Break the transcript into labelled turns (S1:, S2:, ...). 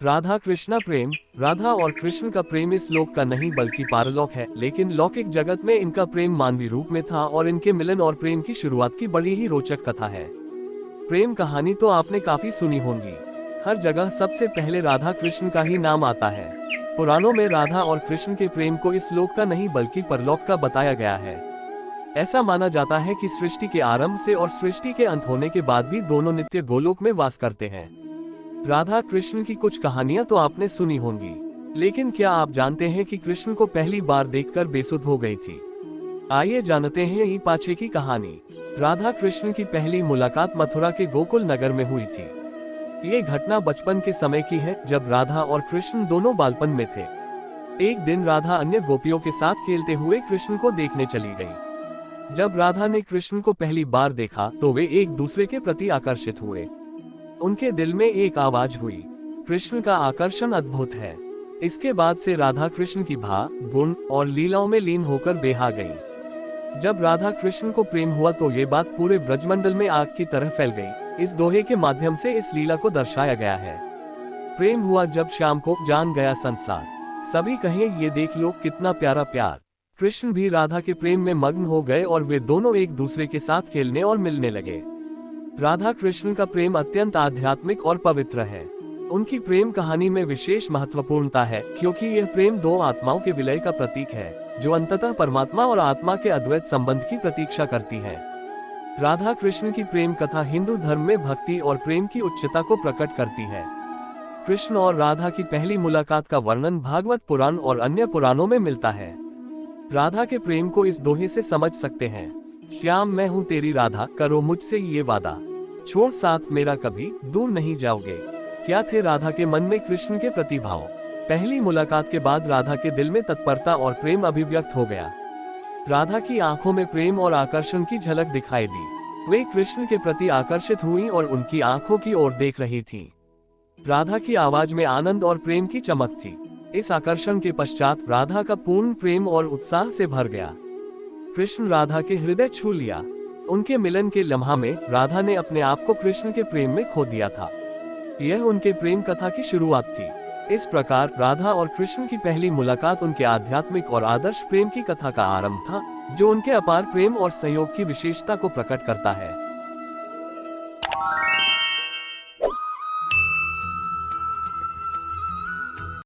S1: राधा कृष्णा प्रेम। राधा और कृष्ण का प्रेम इस लोक का नहीं बल्कि पारलौक है, लेकिन लौकिक जगत में इनका प्रेम मानवीय रूप में था और इनके मिलन और प्रेम की शुरुआत की बड़ी ही रोचक कथा है। प्रेम कहानी तो आपने काफी सुनी होंगी। हर जगह सबसे पहले राधा कृष्ण का ही नाम आता है। पुराणों में राधा और कृष्ण के प्रेम को इस लोक का नहीं बल्कि परलोक का बताया गया है। ऐसा माना जाता है कि सृष्टि के आरंभ से और सृष्टि के अंत होने के बाद भी दोनों नित्य गोलोक में वास करते हैं। राधा कृष्ण की कुछ कहानियां तो आपने सुनी होंगी, लेकिन क्या आप जानते हैं कि कृष्ण को पहली बार देखकर बेसुध हो गई थी? आइए जानते हैं ये पाछे की कहानी। राधा कृष्ण की पहली मुलाकात मथुरा के गोकुल नगर में हुई थी। ये घटना बचपन के समय की है, जब राधा और कृष्ण दोनों बालपन में थे। एक दिन राधा अन्य गोपियों के साथ खेलते हुए कृष्ण को देखने चली गई। जब राधा ने कृष्ण को पहली बार देखा तो वे एक दूसरे के प्रति आकर्षित हुए। उनके दिल में एक आवाज हुई, कृष्ण का आकर्षण अद्भुत है। इसके बाद से राधा कृष्ण की भाव, गुण और लीलाओं में लीन होकर बेहा गई। जब राधा कृष्ण को प्रेम हुआ तो ये बात पूरे ब्रजमंडल में आग की तरह फैल गई। इस दोहे के माध्यम से इस लीला को दर्शाया गया है। प्रेम हुआ जब शाम को, जान गया संसार। सभी कहें ये देख लो कितना प्यारा प्यार। कृष्ण भी राधा के प्रेम में मग्न हो गए और वे दोनों एक दूसरे के साथ खेलने और मिलने लगे। राधा कृष्ण का प्रेम अत्यंत आध्यात्मिक और पवित्र है। उनकी प्रेम कहानी में विशेष महत्वपूर्णता है, क्योंकि यह प्रेम दो आत्माओं के विलय का प्रतीक है, जो अंततः परमात्मा और आत्मा के अद्वैत संबंध की प्रतीक्षा करती है। राधा कृष्ण की प्रेम कथा हिंदू धर्म में भक्ति और प्रेम की उच्चता को प्रकट करती है। कृष्ण और राधा की पहली मुलाकात का वर्णन भागवत पुराण और अन्य पुराणों में मिलता है। राधा के प्रेम को इस दोहे से समझ सकते हैं, श्याम मैं हूँ तेरी राधा, करो मुझसे ये वादा, छोड़ साथ मेरा कभी दूर नहीं जाओगे। क्या थे राधा के मन में कृष्ण के प्रति भाव? पहली मुलाकात के बाद राधा के दिल में तत्परता और प्रेम अभिव्यक्त हो गया। राधा की आंखों में प्रेम और आकर्षण की झलक दिखाई दी। वे कृष्ण के प्रति आकर्षित हुई और उनकी आंखों की ओर देख रही थीं। राधा की आवाज में आनंद और प्रेम की चमक थी। इस आकर्षण के पश्चात राधा का पूर्ण प्रेम और उत्साह से भर गया। कृष्ण राधा के हृदय छू लिया। उनके मिलन के लम्हा में राधा ने अपने आप को कृष्ण के प्रेम में खो दिया था। यह उनके प्रेम कथा की शुरुआत थी। इस प्रकार राधा और कृष्ण की पहली मुलाकात उनके आध्यात्मिक और आदर्श प्रेम की कथा का आरंभ था, जो उनके अपार प्रेम और सहयोग की विशेषता को प्रकट करता है।